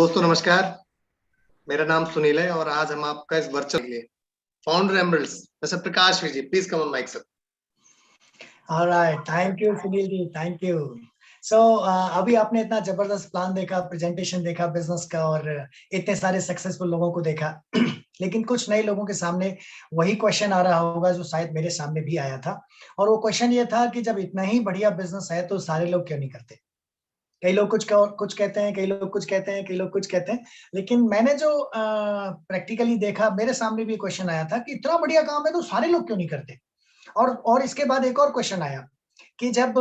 दोस्तों नमस्कार। मेरा नाम सुनील है और आज हम आपका इस वर्चुअल लिए founder Emeralds mister Prakash Vijay, please come on mic sir. Alright, thank you Sunil ji, thank you. So अभी आपने इतना जबरदस्त प्लान देखा, प्रेजेंटेशन देखा बिजनेस का, और इतने सारे सक्सेसफुल लोगों को देखा लेकिन कुछ नए लोगों के सामने वही क्वेश्चन आ रहा होगा जो शायद मेरे सामने भी आया था। और वो क्वेश्चन ये था कि जब इतना ही बढ़िया बिजनेस है तो सारे लोग क्यों नहीं करते। कई लोग कुछ कहते हैं, कई लोग कुछ कहते हैं, कई लोग कुछ कहते हैं, लेकिन मैंने जो प्रैक्टिकली देखा, मेरे सामने भी क्वेश्चन आया था कि इतना बढ़िया काम है तो सारे लोग क्यों नहीं करते। और इसके बाद एक और क्वेश्चन आया कि जब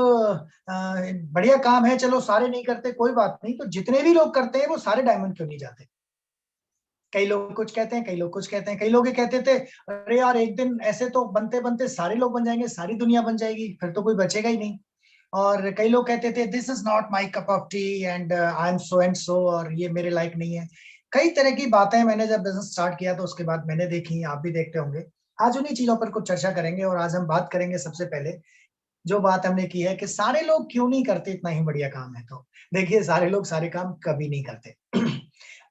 बढ़िया काम है, चलो सारे नहीं करते कोई बात नहीं, तो जितने भी लोग करते हैं वो सारे डायमंड क्यों नहीं जाते। कई लोग कुछ कहते हैं, कई लोग कुछ कहते हैं। कई लोग ये कहते थे अरे यार एक दिन ऐसे तो बनते बनते सारे लोग बन जाएंगे, सारी दुनिया बन जाएगी, फिर तो कोई बचेगा ही नहीं। और कई लोग कहते थे this is not my cup of T and I am so and so, और ये मेरे लायक नहीं है। कई तरह की बातें मैंने जब बिजनेस स्टार्ट किया तो उसके बाद मैंने देखी, आप भी देखते होंगे। आज उन्हीं चीजों पर कुछ चर्चा करेंगे। और आज हम बात करेंगे, सबसे पहले जो बात हमने की है कि सारे लोग क्यों नहीं करते इतना ही बढ़िया काम है। तो देखिए, सारे लोग सारे काम कभी नहीं करते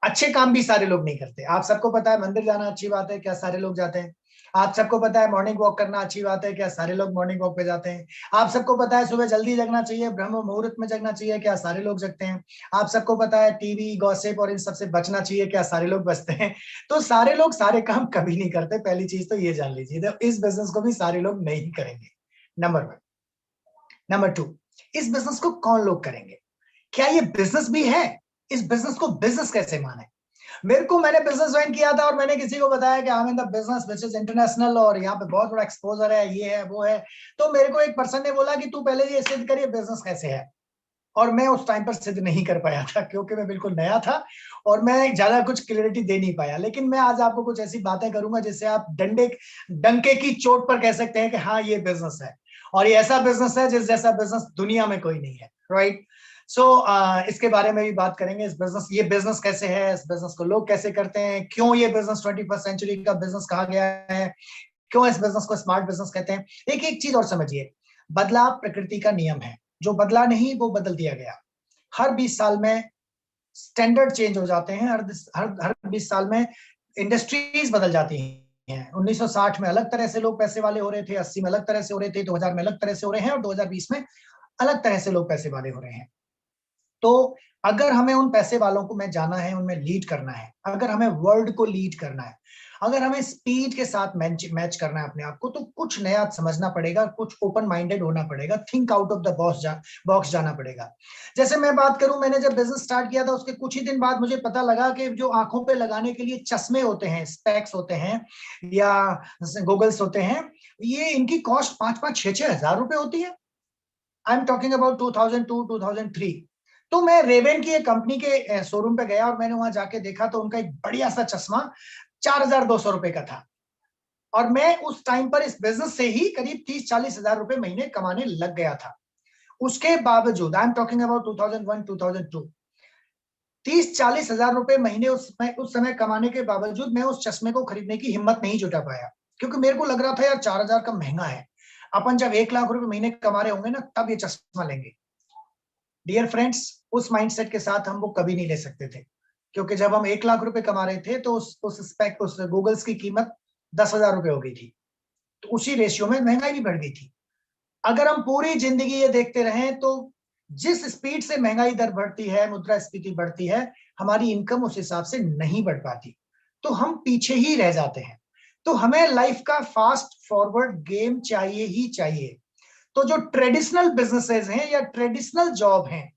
अच्छे काम भी सारे लोग नहीं करते। आप सबको पता है मंदिर जाना अच्छी बात है, क्या सारे लोग जाते हैं। आप सबको पता है मॉर्निंग वॉक करना अच्छी बात है, क्या सारे लोग मॉर्निंग वॉक पे जाते हैं। आप सबको पता है सुबह जल्दी जगना चाहिए, ब्रह्म मुहूर्त में जगना चाहिए, क्या सारे लोग जगते हैं। आप सबको पता है टीवी गॉसिप और इन सबसे बचना चाहिए, क्या सारे लोग बचते हैं। तो सारे लोग सारे काम कभी नहीं करते, पहली चीज तो ये जान लीजिए। तो इस बिजनेस को भी सारे लोग नहीं करेंगे, नंबर वन। नंबर टू, इस बिजनेस को कौन लोग करेंगे, क्या ये बिजनेस भी है, इस बिजनेस को बिजनेस कैसे माने। मैंने बिजनेस ज्वाइन किया था और मैंने किसी को बताया कि I am in the business which is international और यहाँ पे बहुत बड़ा एक्सपोजर है, ये है वो है। तो मेरे को एक पर्सन ने बोला कि तू पहले ये सिद्ध करिए बिजनेस कैसे है। और मैं उस टाइम पर सिद्ध नहीं कर पाया था क्योंकि मैं बिल्कुल नया था और मैं ज्यादा कुछ क्लियरिटी दे नहीं पाया। लेकिन मैं आज आपको कुछ ऐसी बातें करूंगा जिससे आप डंके की चोट पर कह सकते हैं कि हाँ ये बिजनेस है, और ये ऐसा बिजनेस है जिस जैसा बिजनेस दुनिया में कोई नहीं है। राइट। सो इसके बारे में भी बात करेंगे। ये बिजनेस कैसे है, इस बिजनेस को लोग कैसे करते हैं, क्यों ये बिजनेस 21st सेंचुरी का बिजनेस कहा गया है, क्यों इस बिजनेस को स्मार्ट बिजनेस कहते हैं। एक एक चीज और समझिए। बदलाव प्रकृति का नियम है, जो बदला नहीं वो बदल दिया गया। हर 20 साल में स्टैंडर्ड चेंज हो जाते हैं, हर 20 साल में इंडस्ट्रीज बदल जाती हैं। 1960 में अलग तरह से लोग पैसे वाले हो रहे थे, 80 में अलग तरह से हो रहे थे, 2000 में अलग तरह से हो रहे हैं, और 2020 में अलग तरह से लोग पैसे वाले हो रहे हैं। तो अगर हमें उन पैसे वालों को में जाना है, उनमें लीड करना है, अगर हमें वर्ल्ड को लीड करना है, अगर हमें स्पीड के साथ मैच करना है अपने आप को, तो कुछ नया समझना पड़ेगा, कुछ ओपन माइंडेड होना पड़ेगा, think out of the box जाना पड़ेगा। जैसे मैं बात करूं, मैंने जब बिजनेस स्टार्ट किया था उसके कुछ ही दिन बाद मुझे पता लगा कि जो आंखों पे लगाने के लिए चश्मे होते हैं, स्पेक्स होते हैं या गोगल्स होते हैं, ये इनकी कॉस्ट 5-5, 6-6 हजार रुपए होती है। I am talking about 2002-2003। तो मैं रेवेन की एक कंपनी के शोरूम पे गया और मैंने वहां जाके देखा तो उनका एक बढ़िया सा चश्मा 4200 रुपए का था। और मैं उस टाइम पर इस बिजनेस से ही करीब 30-40 हजार रुपए महीने कमाने लग गया था। उसके बावजूद, आई एम टॉकिंग अबाउट 2001-2002, 30-40 हजार रुपए महीने उस समय कमाने के बावजूद मैं उस चश्मे को खरीदने की हिम्मत नहीं जुटा पाया, क्योंकि मेरे को लग रहा था यार 4000 का महंगा है। अपन जब 1 लाख रुपए महीने कमा रहे होंगे ना, तब ये चश्मा लेंगे। डियर फ्रेंड्स, उस माइंडसेट के साथ हम वो कभी नहीं ले सकते थे, क्योंकि जब हम 1 लाख रुपए कमा रहे थे तो उस गूगल्स की कीमत 10 हजार रुपए हो गई थी। तो उसी रेशियो में महंगाई भी बढ़ गई थी। अगर हम पूरी जिंदगी ये देखते रहें तो जिस स्पीड से महंगाई दर बढ़ती है, मुद्रास्फीति बढ़ती है, हमारी इनकम उस हिसाब से नहीं बढ़ पाती, तो हम पीछे ही रह जाते हैं। तो हमें लाइफ का फास्ट फॉरवर्ड गेम चाहिए ही चाहिए। तो जो ट्रेडिशनल बिजनेसेस हैं या ट्रेडिशनल जॉब हैं,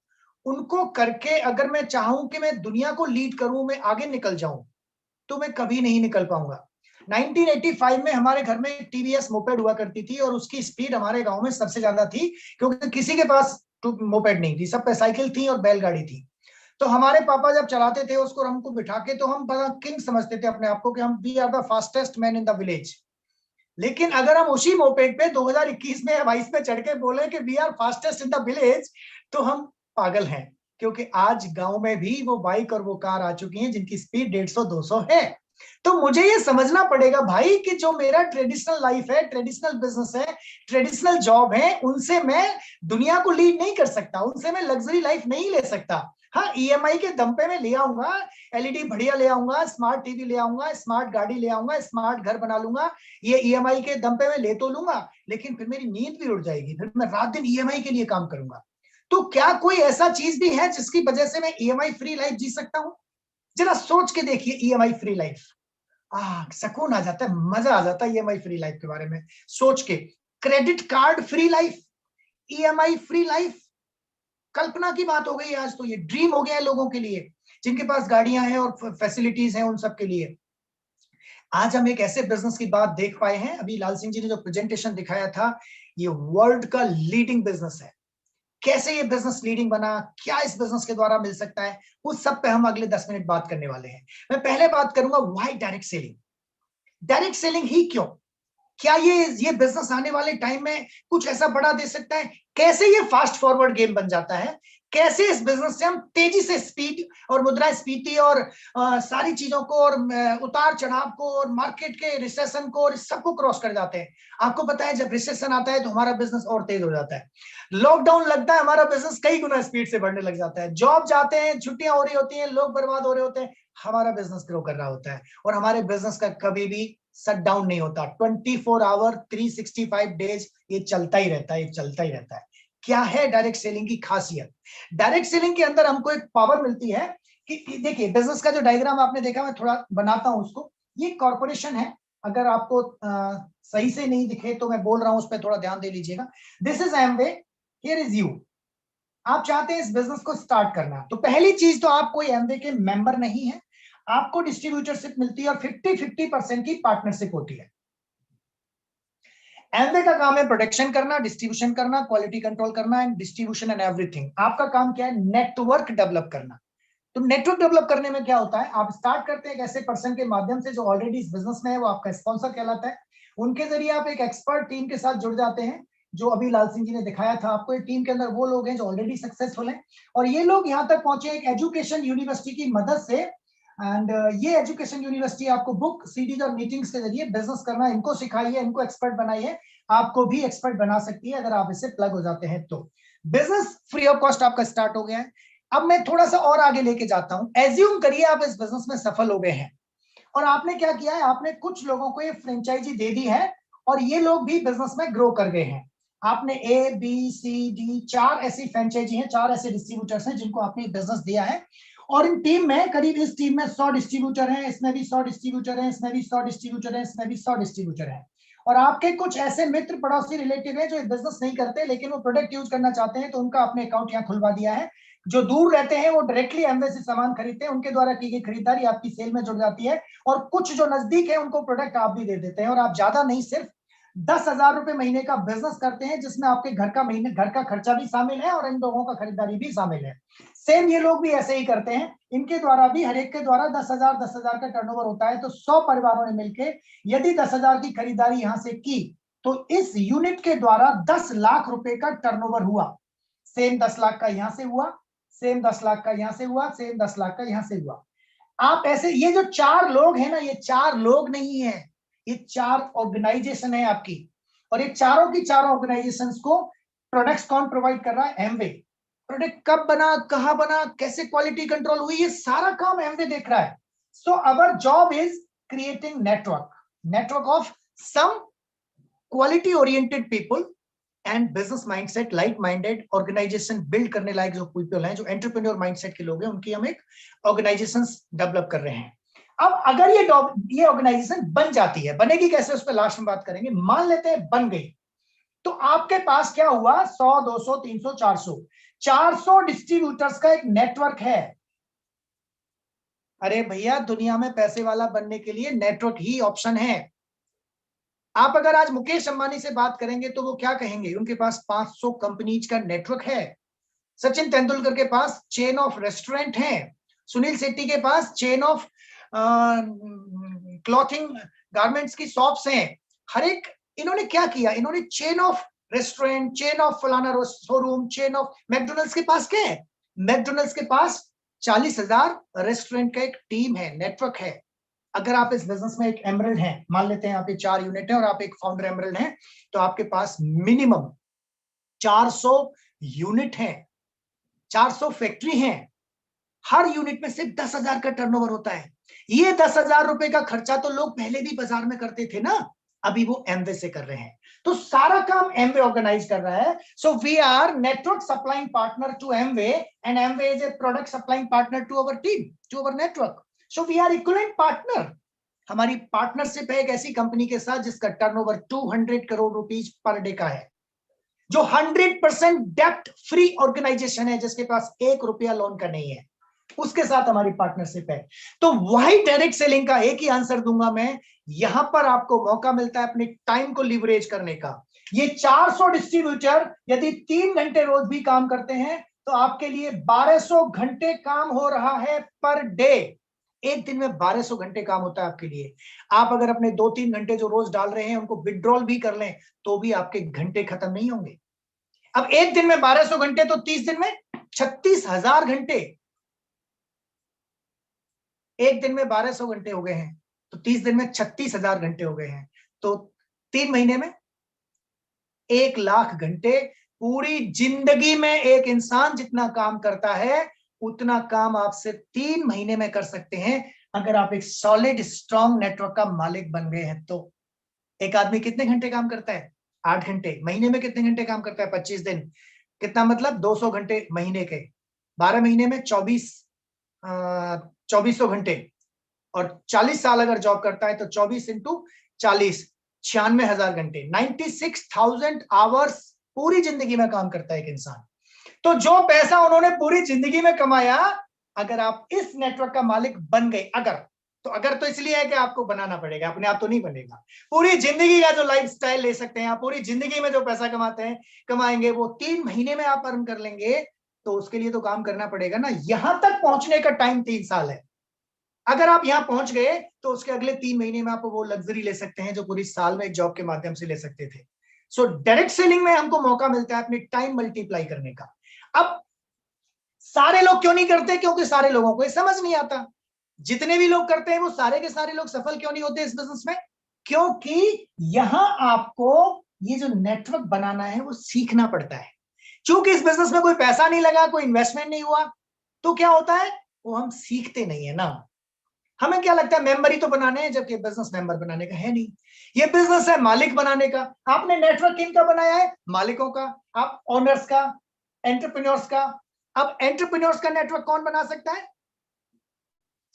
उनको करके अगर मैं चाहूं कि मैं दुनिया को लीड करूं, मैं आगे निकल जाऊं, तो मैं कभी नहीं निकल पाऊंगा। 1985 में हमारे घर में एक टीवीएस मोपेड हुआ करती थी और उसकी स्पीड हमारे गांव में सबसे ज्यादा थी, क्योंकि किसी के पास मोपेड नहीं थी, सब पे साइकिल थी और बैलगाड़ी थी। तो हमारे पापा जब चलाते थे उसको, हमको बिठा के, तो हम बड़ा किंग समझते थे अपने आप को कि हम we are the fastest man in the village. लेकिन अगर हम उसी मोपेड पे 2021 में या 22 में चढ़ के बोले कि we are fastest in the village, तो हम पागल हैं, क्योंकि आज गांव में भी वो बाइक और वो कार आ चुकी हैं जिनकी स्पीड 150-200 है। तो मुझे ये समझना पड़ेगा भाई कि जो मेरा ट्रेडिशनल लाइफ है, ट्रेडिशनल बिजनेस है, ट्रेडिशनल जॉब है, उनसे मैं दुनिया को लीड नहीं कर सकता, उनसे मैं लग्जरी लाइफ नहीं ले सकता। हाँ, ईएमआई के दम पे मैं ले आऊंगा, एलईडी बढ़िया ले आऊंगा, स्मार्ट टीवी ले आऊंगा, स्मार्ट गाड़ी ले आऊंगा, स्मार्ट घर बना लूंगा, ये ईएमआई के दम पे मैं ले तो लूंगा, लेकिन फिर मेरी नींद भी उड़ जाएगी, फिर मैं रात दिन ईएमआई के लिए काम करूंगा। तो क्या कोई ऐसा चीज भी है जिसकी वजह से मैं ईएमआई फ्री लाइफ जी सकता हूं? जरा सोच के देखिए, ईएमआई फ्री लाइफ, सुकून आ जाता है, मजा आ जाता है ईएमआई फ्री लाइफ के बारे में सोच के। Credit card free life, EMI free life, कल्पना की बात हो गई आज तो, ये ड्रीम हो गया है लोगों के लिए जिनके पास गाड़ियां हैं और फैसिलिटीज हैं उन सब के लिए। आज हम एक ऐसे बिजनेस की बात देख पाए हैं, अभी लाल सिंह जी ने जो प्रेजेंटेशन दिखाया था, ये वर्ल्ड का लीडिंग बिजनेस है। कैसे ये बिजनेस लीडिंग बना, क्या इस बिजनेस के द्वारा मिल सकता है, उस सब पे हम अगले 10 मिनट बात करने वाले हैं। मैं पहले बात करूंगा why direct selling. Direct selling ही क्यों? क्या ये बिजनेस आने वाले टाइम में कुछ ऐसा बड़ा दे सकता है? कैसे ये फास्ट फॉरवर्ड गेम बन जाता है? कैसे इस बिजनेस से हम तेजी से स्पीड और मुद्रास्फीति और सारी चीजों को और उतार चढ़ाव को और मार्केट के रिसेशन को और सबको क्रॉस कर जाते हैं? आपको पता है जब रिसेशन आता है तो हमारा बिजनेस और तेज हो जाता है, लॉकडाउन लगता है हमारा बिजनेस कई गुना स्पीड से बढ़ने लग जाता है, जॉब जाते हैं, छुट्टियां हो रही होती हैं, लोग बर्बाद हो रहे होते हैं, हमारा बिजनेस ग्रो कर रहा होता है। और हमारे बिजनेस का कभी भी शट डाउन नहीं होता, 24 आवर 365 डेज ये चलता ही रहता है, ये चलता ही रहता है। क्या है डायरेक्ट सेलिंग की खासियत? डायरेक्ट सेलिंग के अंदर हमको एक पावर मिलती है कि देखिए, बिजनेस का जो डायग्राम आपने देखा, मैं थोड़ा बनाता हूं उसको। ये कॉर्पोरेशन है, अगर आपको सही से नहीं दिखे तो मैं बोल रहा हूं, उस पर थोड़ा ध्यान दे लीजिएगा। This is Amway, here is you. आप चाहते हैं इस बिजनेस को स्टार्ट करना, तो पहली चीज तो आप कोई एमवे के मेंबर नहीं है, आपको डिस्ट्रीब्यूटरशिप मिलती है और 50-50% की पार्टनरशिप होती है। एमवे का काम है प्रोडक्शन करना, डिस्ट्रीब्यूशन करना, क्वालिटी कंट्रोल करना एंड डिस्ट्रीब्यूशन एंड एवरीथिंग। आपका काम क्या है? नेटवर्क डेवलप करना। तो नेटवर्क डेवलप करने में क्या होता है, आप स्टार्ट करते हैं एक ऐसे पर्सन के माध्यम से जो ऑलरेडी इस बिजनेस में है, वो आपका स्पॉन्सर कहलाता है। उनके जरिए आप एक एक्सपर्ट टीम के साथ जुड़ जाते हैं, जो अभी लाल सिंह जी ने दिखाया था आपको। एक टीम के अंदर वो लोग हैं जो ऑलरेडी सक्सेसफुल हैं, और ये लोग यहाँ तक पहुंचे एक एजुकेशन यूनिवर्सिटी की मदद से। एंड ये एजुकेशन यूनिवर्सिटी आपको बुक, सीडीज और मीटिंग्स के जरिए बिजनेस करना इनको सिखाई है, इनको एक्सपर्ट बनाई है, आपको भी एक्सपर्ट बना सकती है अगर आप इससे प्लग हो जाते हैं तो। बिजनेस फ्री ऑफ कॉस्ट आपका स्टार्ट हो गया है। अब मैं थोड़ा सा और आगे लेके जाता हूं। एज्यूम करिए आप इस बिजनेस में सफल हो गए हैं, और आपने क्या किया है, आपने कुछ लोगों को ये फ्रेंचाइजी दे दी है, और ये लोग भी बिजनेस में ग्रो कर गए हैं। आपने ए बी सी डी 4 ऐसी फ्रेंचाइजी हैं, 4 ऐसे डिस्ट्रीब्यूटर्स हैं जिनको आपने बिजनेस दिया है। और इन टीम में करीब, इस टीम में 100 डिस्ट्रीब्यूटर हैं, इसमें भी 100 डिस्ट्रीब्यूटर हैं, इसमें भी 100 डिस्ट्रीब्यूटर हैं, इसमें भी 100 डिस्ट्रीब्यूटर हैं। और आपके कुछ ऐसे मित्र, पड़ोसी, रिलेटिव है जो बिजनेस नहीं करते लेकिन वो प्रोडक्ट यूज करना चाहते हैं, तो उनका अपने अकाउंट यहाँ खुलवा दिया है। जो दूर रहते हैं वो डायरेक्टली एमवे से सामान खरीदते हैं, उनके द्वारा की गई खरीदारी आपकी सेल में जुड़ जाती है। और कुछ जो नजदीक है उनको प्रोडक्ट आप भी दे देते हैं, और आप ज्यादा नहीं, सिर्फ 10,000 रुपए महीने का बिजनेस करते हैं, जिसमें आपके घर का खर्चा भी शामिल है और इन लोगों का खरीदारी भी शामिल है। सेम ये लोग भी ऐसे ही करते हैं, इनके द्वारा भी, हर एक के द्वारा 10,000 का टर्नओवर होता है। तो 100 परिवारों ने मिलकर यदि 10,000 की खरीदारी यहां से की, तो इस यूनिट के द्वारा 10 लाख रुपए का टर्नओवर हुआ। सेम 10 लाख का यहां से हुआ, सेम 10 लाख का यहां से हुआ, सेम 10 लाख का यहां से हुआ। आप ऐसे, ये जो 4 लोग हैं ना, ये 4 लोग नहीं है, ये 4 ऑर्गेनाइजेशन है आपकी। और ये चारों की चारों ऑर्गेनाइजेशंस को प्रोडक्ट्स कौन प्रोवाइड कर रहा है? एमवे। प्रोडक्ट कब बना, कहां बना, कैसे क्वालिटी कंट्रोल हुई, ये सारा काम एमवे देख रहा है। So our job is creating network of some quality oriented people and business mindset, like minded organisation build करने लायक जो पीपल हैं, जो एंटरप्रेन्योर माइंडसेट के लोग हैं, उनकी हम एक ऑर्गेनाइजेशंस डेवलप कर रहे हैं। अब अगर ये ऑर्गेनाइजेशन बन जाती है, बनेगी कैसे उस पर लास्ट में बात करेंगे। मान लेते हैं बन गई, तो आपके पास क्या हुआ? 100, 200, 300, 400 डिस्ट्रीब्यूटर्स का एक नेटवर्क है। अरे भैया, दुनिया में पैसे वाला बनने के लिए नेटवर्क ही ऑप्शन है। आप अगर आज मुकेश अंबानी से बात करेंगे तो वो क्या कहेंगे? उनके पास 500 कंपनीज का नेटवर्क है। सचिन तेंदुलकर के पास चेन ऑफ रेस्टोरेंट है। सुनील शेट्टी के पास चेन ऑफ क्लॉथिंग गारमेंट्स की शॉप्स हैं। हर एक, इन्होंने क्या किया? इन्होंने chain of restaurant, chain of फलाना शोरूम, चेन ऑफ, मैकडोनल्ड्स के पास क्या है? मैकडोनल्ड्स के पास 40,000 रेस्टोरेंट का एक टीम है, नेटवर्क है। अगर आप इस बिजनेस में एक एमरल्ड हैं, मान लेते हैं आप 4 यूनिट है और आप एक फाउंडर एमरल्ड हैं, तो आपके पास मिनिमम 400 यूनिट है, 400 फैक्ट्री हैं, हर यूनिट में सिर्फ 10,000 का टर्नओवर होता है। ये 10,000 रुपए का खर्चा तो लोग पहले भी बाजार में करते थे ना, अभी वो एमवे से कर रहे हैं। तो सारा काम एमवे ऑर्गेनाइज कर रहा है। So we are network supplying partner to Amway and Amway is a product supplying partner to our team, to our network. So we are equivalent partner. हमारी पार्टनरशिप है एक ऐसी कंपनी के साथ जिसका turnover 200 crore rupees per day का है, जो 100% डेब्ट फ्री ऑर्गेनाइजेशन है, जिसके पास 1 रुपया लोन का नहीं है, उसके साथ हमारी पार्टनरशिप है। तो वही डायरेक्ट सेलिंग का एक ही आंसर दूंगा मैं। यहां पर आपको मौका मिलता है अपने टाइम को लिवरेज करने का। ये 400 डिस्ट्रीब्यूटर यदि 3 घंटे रोज भी काम करते हैं तो आपके लिए 1200 घंटे काम हो रहा है पर डे। एक दिन में 1200 घंटे काम होता है आपके लिए। आप अगर अपने 2-3 घंटे जो रोज डाल रहे हैं उनको विड्रॉल भी कर लें तो भी आपके घंटे खत्म नहीं होंगे। अब एक दिन में 1200 घंटे तो 30 दिन में 36,000 घंटे। एक दिन में 1200 घंटे हो गए हैं तो 30 दिन में 36,000 घंटे हो गए हैं, तो 3 महीने में 1 लाख घंटे। पूरी जिंदगी में एक इंसान जितना काम करता है उतना काम आप सिर्फ 3 महीने में कर सकते हैं अगर आप एक सॉलिड स्ट्रॉन्ग नेटवर्क का मालिक बन गए हैं। तो एक आदमी कितने घंटे काम करता है? 8 घंटे। महीने में कितने घंटे काम करता है? 25 दिन। कितना मतलब? 200 घंटे महीने के। 12 महीने में 2400 घंटे। और 40 साल अगर जॉब करता है तो 24 इंटू 40, 96,000 घंटे, 96,000 आवर्स पूरी जिंदगी में काम करता है एक इंसान। तो जो पैसा उन्होंने पूरी जिंदगी में कमाया, अगर आप इस नेटवर्क का मालिक बन गए, अगर तो इसलिए है कि आपको बनाना पड़ेगा, अपने आप तो नहीं बनेगा। पूरी जिंदगी का जो लाइफस्टाइल ले सकते हैं आप, पूरी जिंदगी में जो पैसा कमाएंगे वो 3 महीने में आप अर्न कर लेंगे। तो उसके लिए तो काम करना पड़ेगा ना। यहां तक पहुंचने का टाइम 3 साल है। अगर आप यहां पहुंच गए तो उसके अगले 3 महीने में आप वो लग्जरी ले सकते हैं जो पूरी साल में एक जॉब के माध्यम से ले सकते थे। सो डायरेक्ट सेलिंग में हमको मौका मिलता है अपनी टाइम मल्टीप्लाई करने का। अब सारे लोग क्यों नहीं करते? क्योंकि सारे लोगों को ये समझ नहीं आता। जितने भी लोग करते हैं वो सारे के सारे लोग सफल क्यों नहीं होते इस बिजनेस में? क्योंकि यहां आपको ये जो नेटवर्क बनाना है वो सीखना पड़ता है। क्योंकि इस बिजनेस में कोई पैसा नहीं लगा, कोई इन्वेस्टमेंट नहीं हुआ, तो क्या होता है? वो हम सीखते नहीं है ना। हमें क्या लगता है मेंबर ही तो बनाने हैं, जबकि बिजनेस मेंबर बनाने का है नहीं। ये बिजनेस है मालिक बनाने का। आपने नेटवर्क किनका बनाया है? मालिकों का, आप ओनर्स का, एंटरप्रेन्योर्स का। अब एंटरप्रेन्योर्स का नेटवर्क कौन बना सकता है?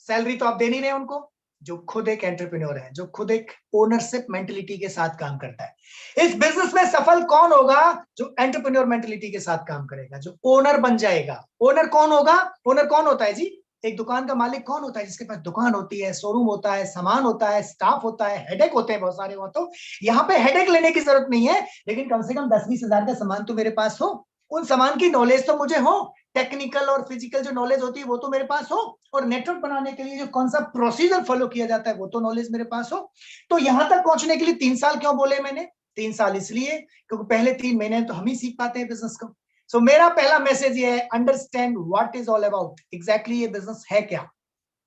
सैलरी तो आप दे नहीं रहे उनको, जो खुद एक एंटरप्रेन्योर है, जो खुद एक ओनरशिप मेंटलिटी के साथ काम करता है। इस बिजनेस में सफल कौन होगा? जो एंटरप्रेन्योर मेंटलिटी के साथ काम करेगा, जो ओनर बन जाएगा। ओनर कौन होगा? ओनर कौन होता है जी? एक दुकान का मालिक कौन होता है? जिसके पास दुकान होती है, शोरूम होता है, सामान होता है, स्टाफ होता है, हेडेक होते हैं बहुत सारे। वो तो यहाँ पे हेडेक लेने की जरूरत नहीं है, लेकिन कम से कम 10-20 हजार का सामान तो मेरे पास हो, उन सामान की नॉलेज तो मुझे हो, टेक्निकल और फिजिकल जो नॉलेज होती है वो तो मेरे पास हो, और नेटवर्क बनाने के लिए जो कौन सा प्रोसीजर फॉलो किया जाता है वो तो नॉलेज मेरे पास हो। तो यहां तक पहुंचने के लिए 3 साल क्यों बोले मैंने? 3 साल इसलिए क्योंकि पहले 3 महीने तो हम ही सीख पाते हैं बिजनेस को। सो मेरा पहला मैसेज ये है, understand what is all about. Exactly ये बिजनेस है क्या,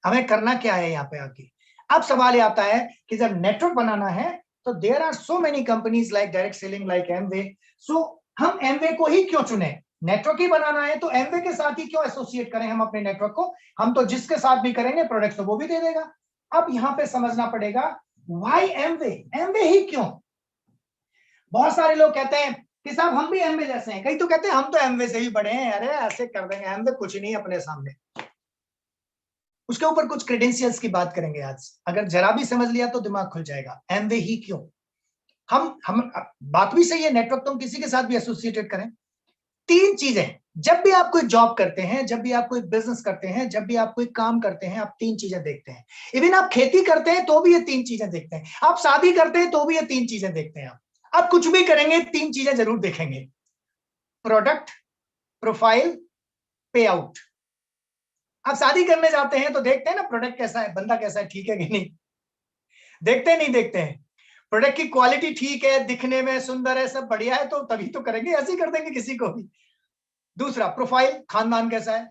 हमें करना क्या है यहाँ पे आके। अब सवाल ये आता है कि जब नेटवर्क बनाना है तो there are so many companies like direct selling, like Amway. So हम एमवे को ही क्यों चुने? नेटवर्क ही बनाना है तो एमवे के साथ ही क्यों एसोसिएट करें हम अपने नेटवर्क को? हम तो जिसके साथ भी करेंगे प्रोडक्ट तो वो भी दे देगा। अब यहाँ पे समझना पड़ेगा व्हाई एमवे, एमवे ही क्यों? बहुत सारे लोग कहते हैं कि साहब हम भी एमवे जैसे हैं, कई तो कहते हैं हम तो एमवे से ही बड़े हैं, अरे ऐसे कर देंगे, एमवे कुछ नहीं अपने सामने। उसके ऊपर कुछ क्रेडेंशियल्स की बात करेंगे आज। अगर जरा भी समझ लिया तो दिमाग खुल जाएगा। एमवे ही क्यों? हम बात भी सही है, नेटवर्क तो हम किसी के साथ भी एसोसिएटेड करें। 3 चीजें, जब भी आप कोई जॉब करते हैं, जब भी आप कोई बिजनेस करते हैं, जब भी आप कोई काम करते हैं, आप 3 चीजें देखते हैं। इवन आप खेती करते हैं तो भी ये 3 चीजें देखते हैं। आप शादी करते हैं तो भी ये 3 चीजें देखते हैं। आप कुछ भी करेंगे 3 चीजें जरूर देखेंगे, प्रोडक्ट, प्रोफाइल, पे आउट। आप शादी करने जाते हैं तो देखते हैं ना प्रोडक्ट कैसा है, बंदा कैसा है, ठीक है कि नहीं? देखते नहीं देखते हैं? प्रोडक्ट की क्वालिटी ठीक है, दिखने में सुंदर है, सब बढ़िया है, तो तभी तो करेंगे, ऐसे ही कर देंगे किसी को भी। दूसरा प्रोफाइल, खानदान कैसा है,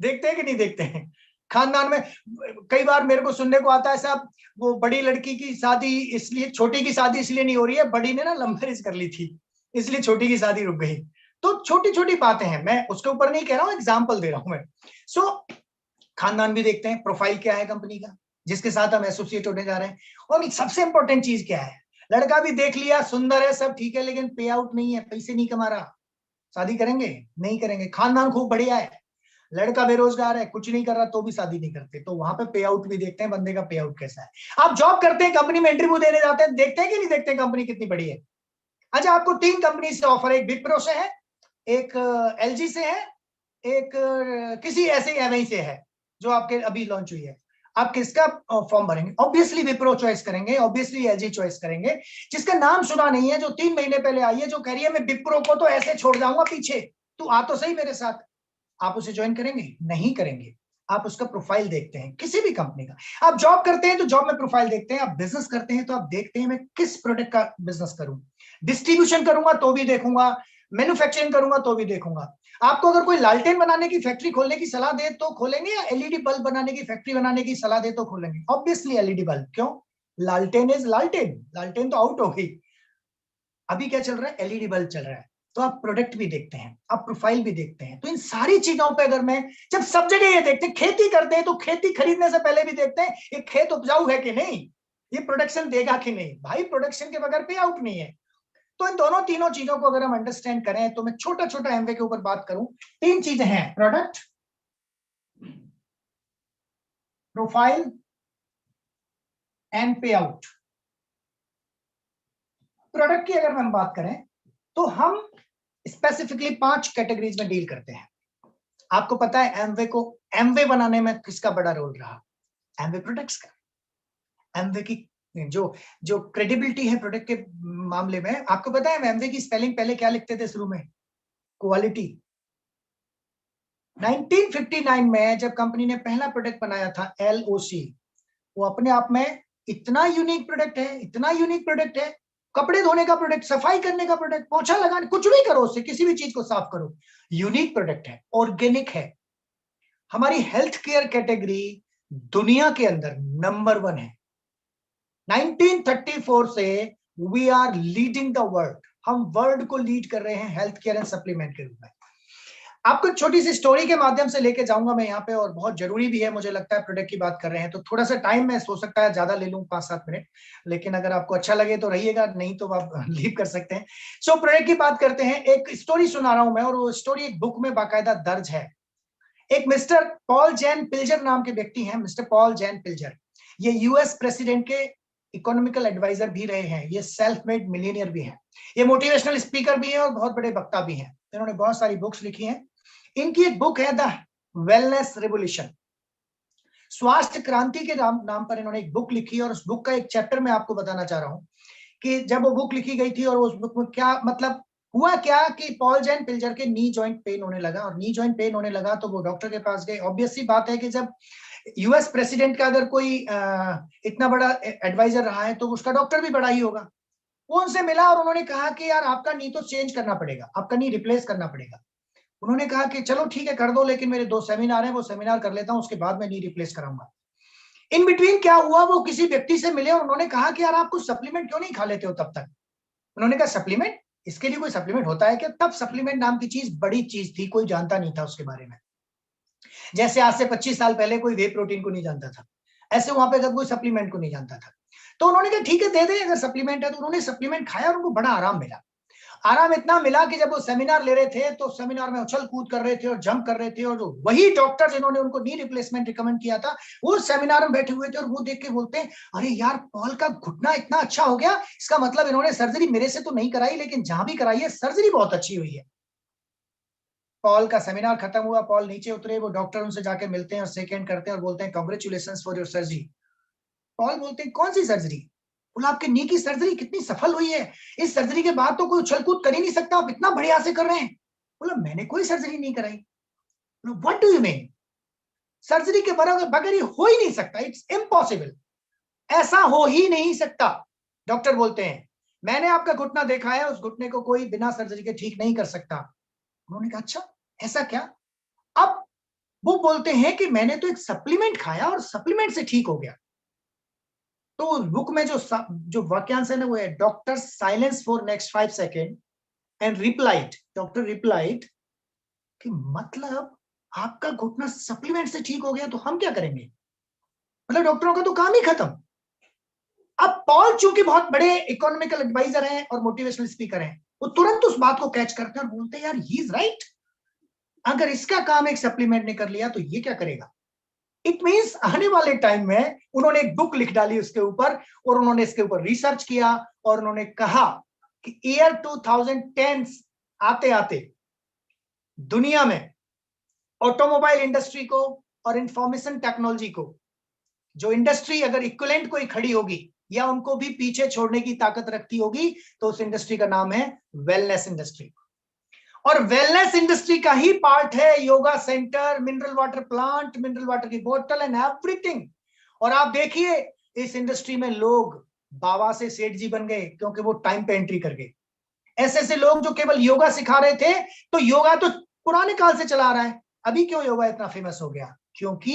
देखते हैं कि नहीं देखते हैं? खानदान में कई बार मेरे को सुनने को आता है साहब वो बड़ी लड़की की शादी इसलिए, छोटी की शादी इसलिए नहीं हो रही है, बड़ी ने ना लव मैरिज कर ली थी इसलिए छोटी की शादी रुक गई। तो छोटी छोटी बातें हैं, मैं उसके ऊपर नहीं कह रहा हूं, एग्जाम्पल दे रहा हूं मैं। सो खानदान भी देखते हैं, प्रोफाइल क्या है कंपनी का जिसके साथ हम एसोसिएट होने जा रहे हैं, और सबसे इंपॉर्टेंट चीज क्या है, लड़का भी देख लिया, सुंदर है, सब ठीक है, लेकिन पे आउट नहीं है, पैसे नहीं कमा रहा, शादी करेंगे? नहीं करेंगे। खानदान खूब बढ़िया है, लड़का बेरोजगार है, कुछ नहीं कर रहा, तो भी शादी नहीं करते। तो वहां पे पे आउट भी देखते हैं, बंदे का पे आउट कैसा है। आप जॉब करते हैं, कंपनी में इंटरव्यू देने जाते हैं, देखते हैं कि नहीं देखते हैं कंपनी कितनी बड़ी है? अच्छा, आपको 3 कंपनी से ऑफर है, एक विप्रो से है, एक एलजी से है, एक किसी ऐसे एमआई से है जो आपके अभी लॉन्च हुई है। आप किसका फॉर्म भरेंगे? ऑब्वियसली विप्रो चॉइस करेंगे, ऑब्वियसली एलजी चॉइस करेंगे। जिसका नाम सुना नहीं है, जो 3 महीने पहले आई है, जो कह रही है मैं विप्रो को तो ऐसे छोड़ जाऊंगा पीछे, तू आ तो सही मेरे साथ, आप उसे ज्वाइन करेंगे? नहीं करेंगे। आप उसका प्रोफाइल देखते हैं किसी भी कंपनी का। आप जॉब करते हैं तो जॉब में प्रोफाइल देखते हैं, आप बिजनेस करते हैं तो आप देखते हैं मैं किस प्रोडक्ट का बिजनेस करूं, डिस्ट्रीब्यूशन करूंगा तो भी देखूंगा, मैन्युफैक्चरिंग करूंगा तो भी देखूंगा। आपको अगर कोई लालटेन बनाने की फैक्ट्री खोलने की सलाह दे तो खोलेंगे, या एलईडी बल्ब बनाने की फैक्ट्री बनाने की सलाह दे तो खोलेंगे? Obviously LED bulb. क्यों? लालटेन इज लालटेन, लालटेन तो आउट हो गई, अभी क्या चल रहा है? एलईडी बल्ब चल रहा है। तो आप प्रोडक्ट भी देखते हैं, आप प्रोफाइल भी देखते हैं। तो इन सारी चीजों पे अगर मैं, जब सब जगह ये देखते हैं, खेती करते हैं तो खेती खरीदने से पहले भी देखते हैं ये खेत उपजाऊ है कि नहीं, ये प्रोडक्शन देगा कि नहीं। भाई प्रोडक्शन के बगैर पे आउट नहीं है। तो इन दोनों तीनों चीजों को अगर हम अंडरस्टैंड करें, तो मैं छोटा छोटा एमवे के ऊपर बात करूं, 3 चीजें हैं, प्रोडक्ट, प्रोफाइल एंड पे आउट। प्रोडक्ट की अगर हम बात करें तो हम स्पेसिफिकली 5 कैटेगरीज में डील करते हैं। आपको पता है एमवे को, एमवे बनाने में किसका बड़ा रोल रहा? एमवे प्रोडक्ट्स का। एमवे की जो जो क्रेडिबिलिटी है प्रोडक्ट के मामले में, आपको पता है एमवे की स्पेलिंग पहले क्या लिखते थे शुरू में? क्वालिटी। 1959 में जब कंपनी ने पहला प्रोडक्ट बनाया था LOC, वो अपने आप में इतना यूनिक प्रोडक्ट है, इतना यूनिक प्रोडक्ट है, कपड़े धोने का प्रोडक्ट, सफाई करने का प्रोडक्ट, पोछा लगाने, कुछ भी करो उससे, किसी भी चीज को साफ करो, यूनिक प्रोडक्ट है, ऑर्गेनिक है। हमारी हेल्थ केयर कैटेगरी दुनिया के अंदर नंबर 1 है। 1934 से we are leading the world, हम वर्ल्ड को लीड कर रहे हैं हेल्थ केयर एंड सप्लीमेंट के रूप में। आपको एक छोटी सी स्टोरी के माध्यम से लेके जाऊंगा मैं यहाँ पे, और बहुत जरूरी भी है, मुझे लगता है प्रोडक्ट की बात कर रहे हैं तो थोड़ा सा टाइम मैं हो सकता है ज्यादा ले लूं, 5-7 मिनट, लेकिन अगर आपको अच्छा लगे तो रहिएगा, नहीं तो आप लीव कर सकते हैं। सो प्रोडक्ट की बात करते हैं। एक स्टोरी सुना रहा हूं मैं, और वो स्टोरी एक बुक में बाकायदा दर्ज है। एक मिस्टर पॉल जैन पिल्जर नाम के व्यक्ति हैं, मिस्टर पॉल जैन पिल्जर। ये यूएस प्रेसिडेंट के इकोनॉमिकल एडवाइजर भी रहे हैं, ये सेल्फ मेड मिलियनियर भी हैं, ये मोटिवेशनल स्पीकर भी हैं और बहुत बड़े वक्ता भी हैं। इन्होंने बहुत सारी बुक्स लिखी हैं। इनकी एक बुक है द वेलनेस रेवोल्यूशन, स्वास्थ्य क्रांति के नाम पर इन्होंने एक बुक लिखी, और उस बुक का एक चैप्टर मैं आपको बताना चाह रहा हूं कि जब वो बुक लिखी गई थी और उस बुक में क्या मतलब हुआ क्या कि पॉल जैन पिल्जर के नी जॉइंट पेन होने लगा, और नी जॉइंट पेन होने लगा तो वो डॉक्टर के पास गए। ऑब्वियस सी बात है कि जब यूएस प्रेसिडेंट का अगर कोई इतना बड़ा एडवाइजर रहा है तो उसका डॉक्टर भी बड़ा ही होगा। वो उनसे मिला और उन्होंने कहा कि यार आपका नी तो चेंज करना पड़ेगा, आपका नी रिप्लेस करना पड़ेगा। उन्होंने कहा कि चलो ठीक है कर दो, लेकिन मेरे 2 सेमिनार हैं, वो सेमिनार कर लेता हूं, उसके बाद मैं नी रिप्लेस कराऊंगा। इन बिटवीन क्या हुआ, वो किसी व्यक्ति से मिले और उन्होंने कहा कि यार आप कुछ सप्लीमेंट क्यों नहीं खा लेते हो तब तक? उन्होंने कहा सप्लीमेंट? इसके लिए कोई सप्लीमेंट होता है क्या? तब सप्लीमेंट नाम की चीज बड़ी चीज थी, कोई जानता नहीं था उसके बारे में। जैसे आज से 25 साल पहले कोई वे प्रोटीन को नहीं जानता था, ऐसे वहां पे जब कोई सप्लीमेंट को नहीं जानता था। तो उन्होंने कहा ठीक है दे दे अगर सप्लीमेंट है। तो उन्होंने सप्लीमेंट खाया और उनको बड़ा आराम मिला। आराम इतना मिला कि जब वो सेमिनार ले रहे थे तो सेमिनार में उछल कूद कर रहे थे और जंप कर रहे थे, और जो वही डॉक्टर जिन्होंने उनको नी रिप्लेसमेंट रिकमेंड किया था वो सेमिनार में बैठे हुए थे, और वो देख के बोलते हैं अरे यार पॉल का घुटना इतना अच्छा हो गया, इसका मतलब इन्होंने सर्जरी मेरे से तो नहीं कराई, लेकिन जहां भी कराई है सर्जरी बहुत अच्छी हुई है। पॉल का सेमिनार खत्म हुआ, पॉल नीचे उतरे, वो डॉक्टर उनसे जाके मिलते हैं और शेक हैंड करते हैं और बोलते हैं congratulations for your surgery. Paul बोलते हैं कौन सी सर्जरी? बोला आपके नी की सर्जरी कितनी सफल हुई है, इस सर्जरी के बाद तो कोई उछल कूद कर ही नहीं सकता, आप इतना बढ़िया से कर रहे हैं। बोला मैंने कोई सर्जरी नहीं कराई। What do you mean? Surgery के बगैर ये हो ही नहीं सकता, इट्स इम्पॉसिबल, ऐसा हो ही नहीं सकता। डॉक्टर बोलते हैं मैंने आपका घुटना देखा है, उस घुटने को कोई बिना सर्जरी के ठीक नहीं कर सकता। उन्होंने कहा अच्छा ऐसा क्या? अब वो बोलते हैं कि मैंने तो एक सप्लीमेंट खाया और सप्लीमेंट से ठीक हो गया। तो उस बुक में जो वाक्यांश है ना वो है doctor silence for next 5 second and replied, doctor replied कि मतलब आपका घुटना सप्लीमेंट से ठीक हो गया तो हम क्या करेंगे? मतलब डॉक्टरों का तो काम ही खत्म। अब पॉल चूंकि बहुत बड़े इकोनॉमिकल एडवाइजर हैं और मोटिवेशनल स्पीकर हैं, वो तुरंत उस बात को कैच करते हैं और बोलते हैं यार ही इज राइट, अगर इसका काम एक सप्लीमेंट ने कर लिया तो ये क्या करेगा? इट मींस आने वाले टाइम में उन्होंने एक बुक लिख डाली उसके ऊपर और उन्होंने इसके ऊपर रिसर्च किया और उन्होंने कहा कि ईयर 2010 आते आते दुनिया में ऑटोमोबाइल इंडस्ट्री को और इंफॉर्मेशन टेक्नोलॉजी को, जो इंडस्ट्री अगर इक्विवेलेंट कोई खड़ी होगी या उनको भी पीछे छोड़ने की ताकत रखती होगी, तो उस इंडस्ट्री का नाम है वेलनेस इंडस्ट्री। और वेलनेस इंडस्ट्री का ही पार्ट है yoga centre, mineral water plant, mineral water की बोतल एंड एवरीथिंग। और आप देखिए इस इंडस्ट्री में लोग बाबा से सेठ जी बन गए क्योंकि वो टाइम पे एंट्री कर गए। ऐसे ऐसे लोग जो केवल योगा सिखा रहे थे, तो योगा तो पुराने काल से चला रहा है, अभी क्यों योगा इतना फेमस हो गया? क्योंकि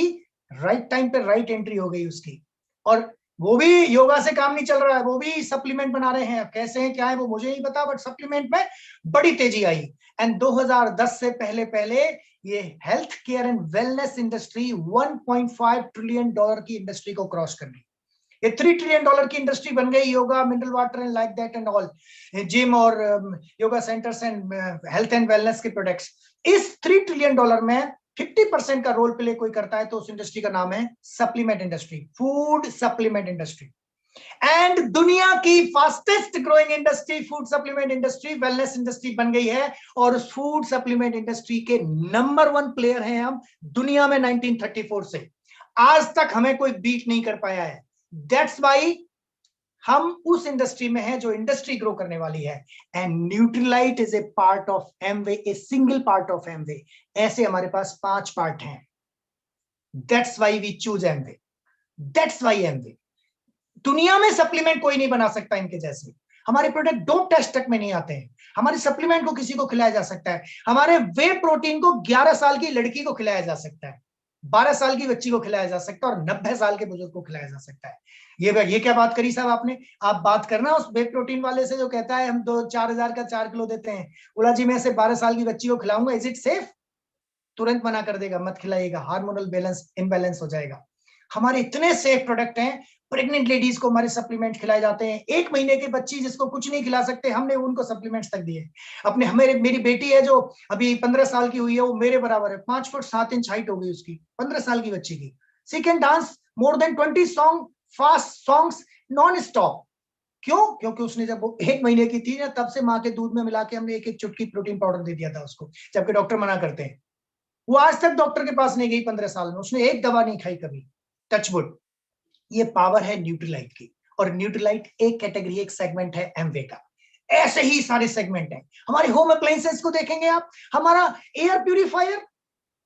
राइट टाइम पे राइट एंट्री हो गई उसकी। और वो भी योगा से काम नहीं चल रहा है, वो भी सप्लीमेंट बना रहे हैं। कैसे हैं क्या है वो मुझे नहीं पता, बट सप्लीमेंट में बड़ी तेजी आई। एंड 2010 से पहले पहले ये health care and wellness industry 1.5 trillion dollar की इंडस्ट्री को क्रॉस कर गई। ये 3 ट्रिलियन डॉलर की इंडस्ट्री बन गई, yoga, mineral water and like that and all, gym और yoga centres and health and wellness के प्रोडक्ट्स। इस 3 ट्रिलियन डॉलर में 50% का रोल प्ले कोई करता है तो उस इंडस्ट्री का नाम है supplement industry, food supplement industry. And दुनिया की fastest growing industry food supplement industry wellness industry बन गई है। और उस फूड सप्लीमेंट इंडस्ट्री के नंबर 1 प्लेयर हैं हम दुनिया में 1934 से आज तक हमें कोई बीट नहीं कर पाया है। दैट्स वाई हम उस इंडस्ट्री में हैं जो इंडस्ट्री ग्रो करने वाली है। And Nutrilite is a part of Amway, a single part of Amway. ऐसे हमारे पास 5 पार्ट हैं। That's why we choose Amway, that's why Amway. दुनिया में सप्लीमेंट कोई नहीं बना सकता इनके जैसे। हमारे प्रोडक्ट डोप टेस्ट तक में नहीं आते हैं। हमारे सप्लीमेंट को किसी को खिलाया जा सकता है। हमारे वे प्रोटीन को 11 साल की लड़की को खिलाया जा सकता है, 12 साल की बच्ची को खिलाया जा सकता है और 90 साल के बुजुर्ग को खिलाया जा सकता है। ये क्या बात करी साहब आपने? आप बात करना उस वे प्रोटीन वाले से जो कहता है हम 4,000 का 4 किलो देते हैं, बोला जी मैं से 12 साल की बच्ची को खिलाऊंगा, इज इट सेफ? तुरंत मना कर देगा, मत खिलाइएगा, हार्मोनल बैलेंस इनबैलेंस हो जाएगा। हमारे इतने सेफ प्रोडक्ट हैं। प्रेग्नेंट लेडीज को हमारे सप्लीमेंट खिलाए जाते हैं। 1 महीने की बच्ची जिसको कुछ नहीं खिला सकते, हमने उनको सप्लीमेंट्स तक दिए। अपने मेरी बेटी है जो अभी 15 साल की हुई है, वो मेरे बराबर है, 5 फुट 7 इंच हाइट हो गई उसकी, 15 साल की बच्ची की। She can dance more than 20 song, fast songs non stop. क्यों? क्योंकि उसने जब वो 1 महीने की थी ना, तब से माँ के दूध में मिला के हमने 1-1 चुटकी प्रोटीन पाउडर दे दिया था उसको, जबकि डॉक्टर मना करते हैं। वो आज तक डॉक्टर के पास नहीं गई 15 साल में, उसने एक दवा नहीं खाई कभी, टचवुड। ये पावर है न्यूट्रीलाइट की। और न्यूट्रीलाइट एक कैटेगरी, एक सेगमेंट है एमवे का। ऐसे ही सारे सेगमेंट हैं। हमारे होम अप्लायंसेस को देखेंगे आप, हमारा air purifier,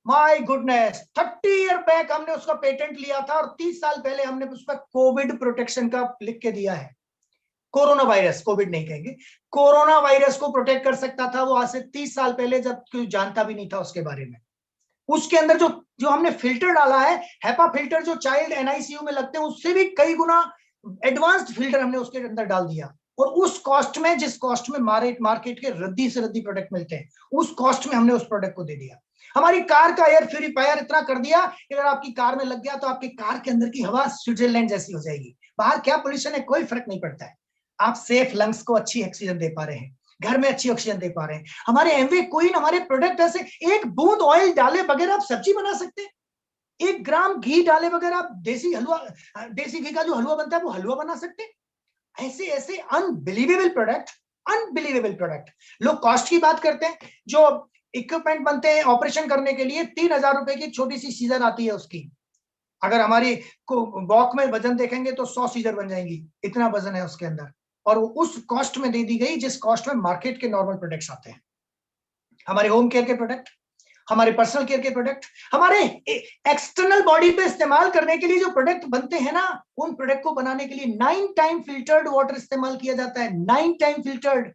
my goodness, 30 year back हमने उसका पेटेंट लिया था और 30 साल पहले हमने उसका कोविड प्रोटेक्शन का लिख के दिया है। कोरोना वायरस, कोविड नहीं कहेंगे, कोरोना वायरस को प्रोटेक्ट कर सकता था वो आज से 30 साल पहले, जब कोई जानता भी नहीं था उसके बारे में। उसके अंदर जो हमने फिल्टर डाला है, हेपा फिल्टर, जो चाइल्ड एनआईसीयू में लगते हैं, उससे भी कई गुना एडवांस्ड फिल्टर हमने उसके अंदर डाल दिया। और उस कॉस्ट में, जिस कॉस्ट में मार्केट के रद्दी से रद्दी प्रोडक्ट मिलते हैं, उस कॉस्ट में हमने उस प्रोडक्ट को दे दिया। हमारी कार का एयर प्यूरिफायर इतना कर दिया कि अगर आपकी कार में लग गया तो आपकी कार के अंदर की हवा स्विट्जरलैंड जैसी हो जाएगी। बाहर क्या पोल्यूशन है, कोई फर्क नहीं पड़ता है। आप सेफ लंग्स को अच्छी ऑक्सीजन दे पा रहे हैं, घर में अच्छी ऑक्सीजन दे पा रहे हैं। हमारे एमवे क्वीन, हमारे प्रोडक्ट ऐसे, 1 बूंद ऑयल डाले बगैर आप सब्जी बना सकते हैं, 1 ग्राम घी डाले बगैर आप देसी घी का जो हलवा बनता है वो हलवा बना सकते हैं। ऐसे ऐसे अनबिलीवेबल प्रोडक्ट, अनबिलीवेबल प्रोडक्ट। लोग कॉस्ट की बात करते हैं, जो इक्विपमेंट बनते हैं ऑपरेशन करने के लिए, 3,000 रुपए की छोटी सी सीजर आती है उसकी। अगर हमारी वॉक में वजन देखेंगे तो 100 सीजर बन जाएंगी, इतना वजन है उसके अंदर। और वो उस कॉस्ट में दे दी गई जिस कॉस्ट में मार्केट के नॉर्मल प्रोडक्ट्स आते हैं। हमारे होम केयर के प्रोडक्ट, हमारे पर्सनल केयर के प्रोडक्ट, हमारे एक्सटर्नल बॉडी पे इस्तेमाल करने के लिए जो प्रोडक्ट बनते हैं ना, उन प्रोडक्ट को बनाने के लिए 9 टाइम फिल्टर्ड वाटर इस्तेमाल किया जाता है। 9 टाइम फिल्टर्ड।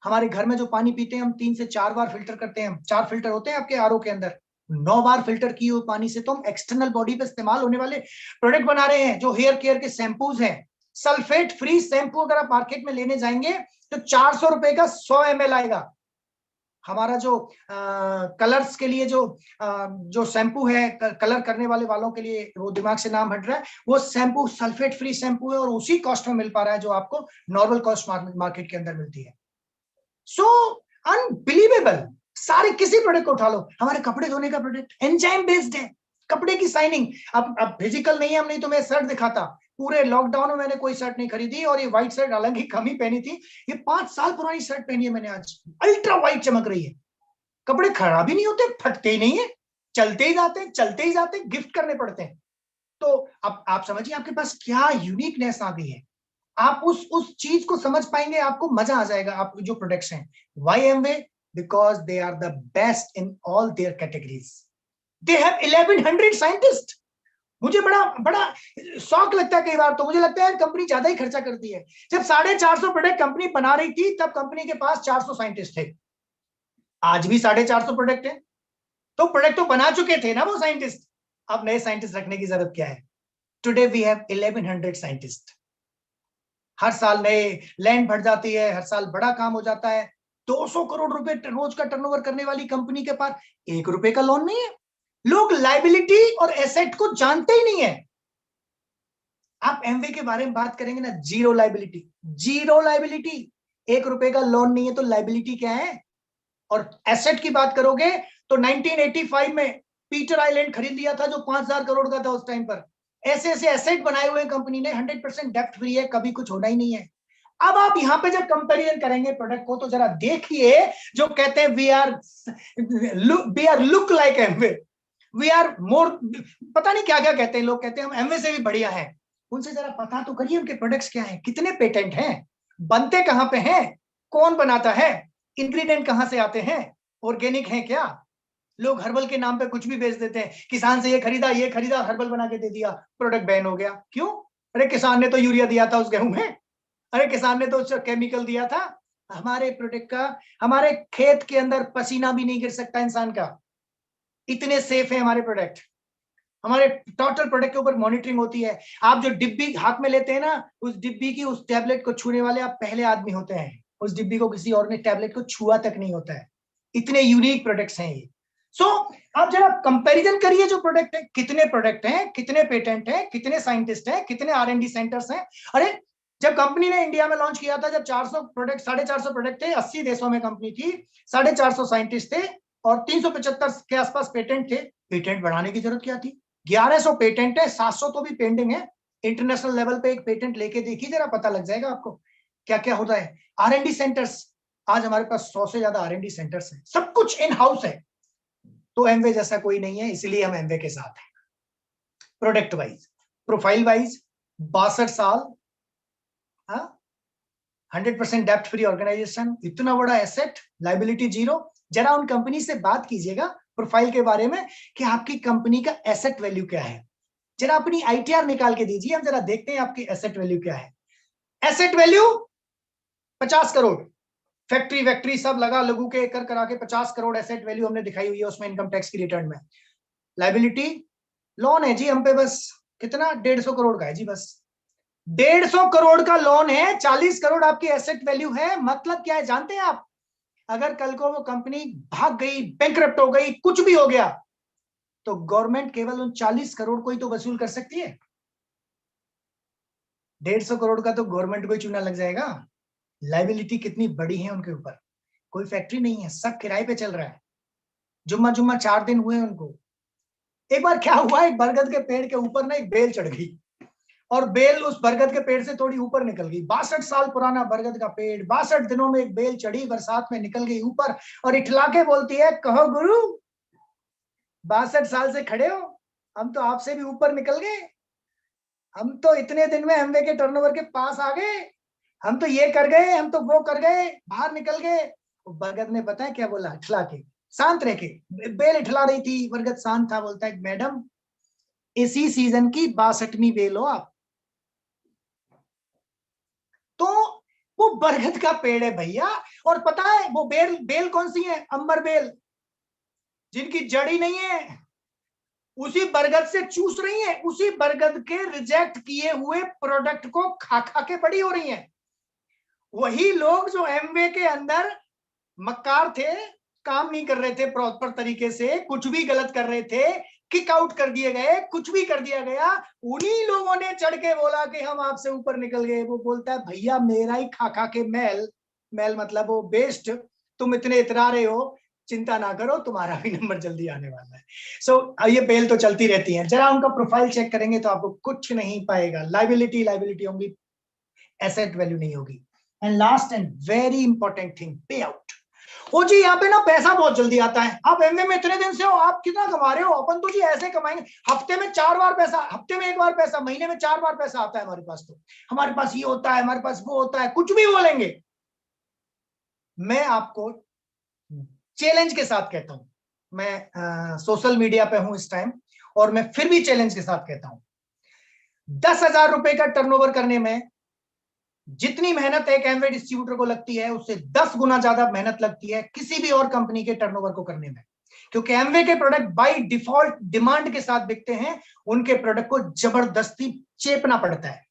हमारे घर में जो पानी पीते हैं हम 3 से 4 बार फिल्टर करते हैं। 4 फिल्टर होते हैं आपके आरओ के अंदर, 9 बार फिल्टर किए हुए पानी से तो हम एक्सटर्नल बॉडी पे इस्तेमाल होने वाले प्रोडक्ट बना रहे हैं। जो हेयर केयर के शैम्पूज हैं, सल्फेट फ्री शैम्पू अगर आप मार्केट में लेने जाएंगे तो 400 रुपए का 100 ml आएगा। हमारा जो कलर्स के लिए जो शैम्पू है, कलर करने वालों के लिए, वो दिमाग से नाम हट रहा है, वो शैम्पू सल्फेट फ्री शैम्पू है और उसी कॉस्ट में मिल पा रहा है जो आपको नॉर्मल कॉस्ट मार्केट के अंदर मिलती है। सो अनबिलीवेबल। सारे किसी प्रोडक्ट को उठा लो, हमारे कपड़े धोने का प्रोडक्ट एंजाइम बेस्ड है, कपड़े की साइनिंग। अब फिजिकल नहीं है, हम नहीं तो मैं शर्ट दिखाता, पूरे लॉकडाउन में मैंने कोई शर्ट नहीं खरीदी, और ये व्हाइट शर्ट हालांकि कम ही पहनी थी, ये 5 साल पुरानी शर्ट पहनी है मैंने आज, अल्ट्रा व्हाइट चमक रही है। कपड़े खराब ही नहीं होते, फटते ही नहीं है, चलते ही जाते, गिफ्ट करने पड़ते हैं। तो अब आप समझिए आपके पास क्या यूनिकनेस आ गई है, आप उस चीज को समझ पाएंगे, आपको मजा आ जाएगा। आप जो प्रोडक्ट्स हैं, why Amway? Because they are the best in all their categories. They have 1100 scientist. मुझे बड़ा बड़ा शौक लगता है कई बार, तो मुझे लगता है कंपनी ज्यादा ही खर्चा करती है। जब 450 प्रोडक्ट कंपनी बना रही थी, तब कंपनी के पास 400 साइंटिस्ट थे। आज भी 450 प्रोडक्ट है, तो प्रोडक्ट तो बना चुके थे ना वो साइंटिस्ट, अब नए साइंटिस्ट रखने की जरूरत क्या है? Today we have 1100 scientist. हर साल नए लैंड बढ़ जाती है, हर साल बड़ा काम हो जाता है। 200 करोड़ रुपए रोज का टर्नओवर करने वाली कंपनी के पास 1 रुपए का लोन नहीं है। लोग लाइबिलिटी और एसेट को जानते ही नहीं है। आप एमवे के बारे में बात करेंगे ना, जीरो लाइबिलिटी, जीरो लाइबिलिटी। 1 रुपए का लोन नहीं है तो लाइबिलिटी क्या है? और एसेट की बात करोगे तो 1985 में पीटर आइलैंड खरीद लिया था जो 5000 करोड़ का था उस टाइम पर। ऐसे ऐसे एसेट बनाए हुए कंपनी ने, 100% डेप्ट फ्री है, कभी कुछ होना ही नहीं है। अब आप यहां पे जब कंपैरिजन करेंगे प्रोडक्ट को, तो जरा देखिए, जो कहते हैं we are look like Amway, we are more, पता नहीं क्या क्या कहते हैं लोग, कहते हैं हम एमवे से भी बढ़िया है। उनसे जरा पता तो करिए उनके प्रोडक्ट्स क्या है, कितने पेटेंट हैं, बनते कहां पे हैं, कौन बनाता है, इंग्रेडिएंट कहां से आते हैं, ऑर्गेनिक है क्या? लोग हर्बल के नाम पे कुछ भी बेच देते हैं, किसान से ये खरीदा, हर्बल बना के दे दिया, प्रोडक्ट बैन हो गया। क्यों? अरे किसान ने तो यूरिया दिया था उस गेहूं में, अरे किसान ने तो केमिकल दिया था। हमारे प्रोडक्ट का, हमारे खेत के अंदर पसीना भी नहीं गिर सकता इंसान का, इतने सेफ है हमारे प्रोडक्ट। हमारे टोटल प्रोडक्ट के ऊपर मॉनिटरिंग होती है। आप जो डिब्बी हाथ में लेते हैं ना, उस डिब्बी की, उस टैबलेट को छूने वाले आप पहले आदमी होते हैं। उस डिब्बी को किसी और ने, टैबलेट को छुआ तक नहीं होता है। इतने यूनिक प्रोडक्ट्स हैं ये। सो आप जरा कंपैरिजन करिए जो प्रोडक्ट है, कितने प्रोडक्ट हैं, कितने पेटेंट हैं, कितने साइंटिस्ट हैं, कितने R&D सेंटर्स हैं। अरे जब कंपनी ने इंडिया में लॉन्च किया था, जब 400 प्रोडक्ट, 450 प्रोडक्ट थे, 80 देशों में कंपनी थी, 450 साइंटिस्ट थे और 375 के आसपास पेटेंट थे। पेटेंट बढ़ाने की जरूरत क्या थी? 1100 पेटेंट है, 700 तो भी पेंडिंग है। इंटरनेशनल लेवल पे एक पेटेंट लेके देखिए, जरा पता लग जाएगा आपको क्या क्या होता है। R&D सेंटर्स, आज हमारे पास 100 से ज्यादा R&D सेंटर्स हैं, सब कुछ इन हाउस है। तो एमवे जैसा कोई नहीं है, इसलिए हम एमवे के साथ हैं। प्रोडक्ट वाइज, प्रोफाइल वाइज, 62 साल, 100% डेप्ट फ्री ऑर्गेनाइजेशन, इतना बड़ा एसेट, लाइबिलिटी जीरो। जरा उन कंपनी से बात कीजिएगा प्रोफाइल के बारे में कि आपकी कंपनी का एसेट वैल्यू क्या है। जरा अपनी ITR निकाल के दीजिए, हम जरा देखते हैं आपकी एसेट वैल्यू क्या है। एसेट वैल्यू 50 करोड़, फैक्ट्री वैक्ट्री सब लगा लगू के कर करा के 50 करोड़ एसेट वैल्यू हमने दिखाई हुई है उसमें, इनकम टैक्स की रिटर्न में। लाइबिलिटी, लोन है जी हम पे, बस कितना, 150 करोड़ का है जी, बस 150 करोड़ का लोन है, 40 करोड़ आपकी एसेट वैल्यू है। मतलब क्या है जानते हैं आप? अगर कल को वो कंपनी भाग गई, बैंकरप्ट हो गई, कुछ भी हो गया, तो गवर्नमेंट केवल उन 40 करोड़ को ही तो वसूल कर सकती है। 150 करोड़ का तो गवर्नमेंट को ही चूना लग जाएगा। लाइबिलिटी कितनी बड़ी है उनके ऊपर। कोई फैक्ट्री नहीं है, सब किराए पे चल रहा है। जुम्मा जुम्मा 4 दिन हुए उनको। एक बार क्या हुआ, एक बरगद के पेड़ के ऊपर ना एक बेल चढ़ गई, और बेल उस बरगद के पेड़ से थोड़ी ऊपर निकल गई। 62 साल पुराना बरगद का पेड़, 62 दिनों में एक बेल चढ़ी, बरसात में निकल गई ऊपर, और इठला के बोलती है, कहो गुरु 62 साल से खड़े हो, हम तो आपसे भी ऊपर निकल गए, हम तो इतने दिन में एमवे के टर्नओवर के पास आ गए, हम तो ये कर गए, हम तो वो कर गए, बाहर निकल गए। बरगद ने पता है क्या बोला? इठला के, शांत रह के, बेल इठला रही थी, बरगद शांत था, बोलता है, मैडम इसी सीजन की 62वीं बेल हो आप। तो वो बरगद का पेड़ है भैया, और पता है वो बेल कौन सी है? अंबर बेल, जिनकी जड़ी नहीं है, उसी बरगद से चूस रही है, उसी बरगद के रिजेक्ट किए हुए प्रोडक्ट को खा खा के बड़ी हो रही है। वही लोग जो एमवे के अंदर मक्कार थे, काम नहीं कर रहे थे प्रॉपर तरीके से, कुछ भी गलत कर रहे थे, किक आउट कर दिए गए, कुछ भी कर दिया गया, उन्हीं लोगों ने चढ़ के बोला कि हम आपसे ऊपर निकल गए। वो बोलता है भैया मेरा ही खा खा के मैल, मैल मतलब वो बेस्ट, तुम इतने इतरा रहे हो, चिंता ना करो तुम्हारा भी नंबर जल्दी आने वाला है। सो ये बेल तो चलती रहती है। जरा उनका प्रोफाइल चेक करेंगे तो आपको कुछ नहीं पाएगा, लाइबिलिटी लाइबिलिटी होंगी, एसेट वैल्यू नहीं होगी। And last and very important thing, पे आउट। ओ जी यहाँ पे ना पैसा बहुत जल्दी आता है, आप एमवे में इतने दिन से हो, आप कितना कमा रहे हो, अपन तो जी ऐसे कमाएंगे, हफ्ते में 4 बार पैसा, हफ्ते में 1 बार पैसा, महीने में 4 बार पैसा आता है हमारे पास, तो हमारे पास ये होता है, हमारे पास वो होता है, कुछ भी बोलेंगे। मैं आपको चैलेंज के साथ कहता हूं, मैं सोशल मीडिया पे हूं इस टाइम, और मैं फिर भी चैलेंज के साथ कहता हूं, 10,000 रुपए का टर्नओवर करने में जितनी मेहनत एक एमवे डिस्ट्रीब्यूटर को लगती है, उससे 10 गुना ज्यादा मेहनत लगती है किसी भी और कंपनी के टर्नओवर को करने में। क्योंकि एमवे के प्रोडक्ट बाय डिफॉल्ट डिमांड के साथ बिकते हैं, उनके प्रोडक्ट को जबरदस्ती चेपना पड़ता है,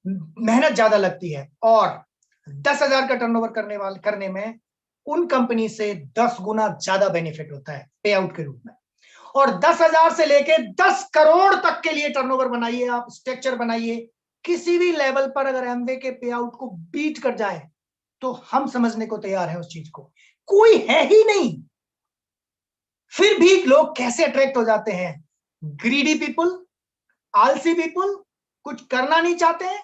मेहनत ज्यादा लगती है, और 10,000 का टर्नओवर करने में उन कंपनी से 10 गुना ज्यादा बेनिफिट होता है पे आउट के रूप में। और 10,000 से लेके 10 करोड़ तक के लिए टर्नओवर बनाइए, आप स्ट्रक्चर बनाइए, किसी भी लेवल पर अगर एमवे के पे आउट को बीट कर जाए तो हम समझने को तैयार हैं उस चीज को, कोई है ही नहीं। फिर भी लोग कैसे अट्रैक्ट हो जाते हैं, ग्रीडी पीपल, आलसी पीपल, कुछ करना नहीं चाहते हैं,